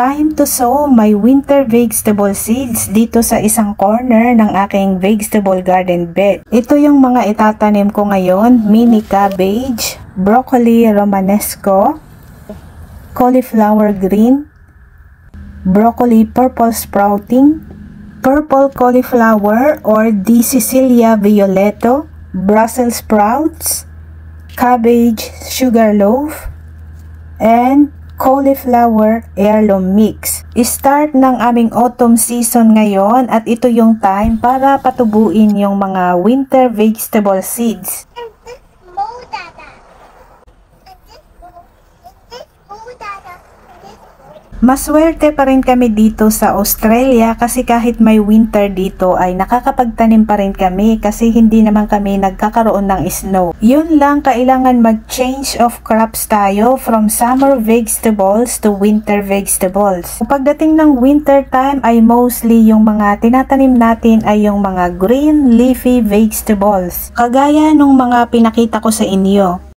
Time to sow my winter vegetable seeds dito sa isang corner ng aking vegetable garden bed. Ito yung mga itatanim ko ngayon: mini cabbage, broccoli romanesco, cauliflower green, broccoli purple sprouting, purple cauliflower or D. Cecilia violeto, Brussels sprouts, cabbage sugarloaf, and cauliflower heirloom mix. Start ng aming autumn season ngayon at ito yung time para patubuin yung mga winter vegetable seeds. Maswerte pa rin kami dito sa Australia kasi kahit may winter dito ay nakakapagtanim pa rin kami kasi hindi naman kami nagkakaroon ng snow. Yun lang, kailangan mag-change of crops tayo from summer vegetables to winter vegetables. Pagdating ng winter time ay mostly yung mga tinatanim natin ay yung mga green leafy vegetables. Kagaya nung mga pinakita ko sa inyo.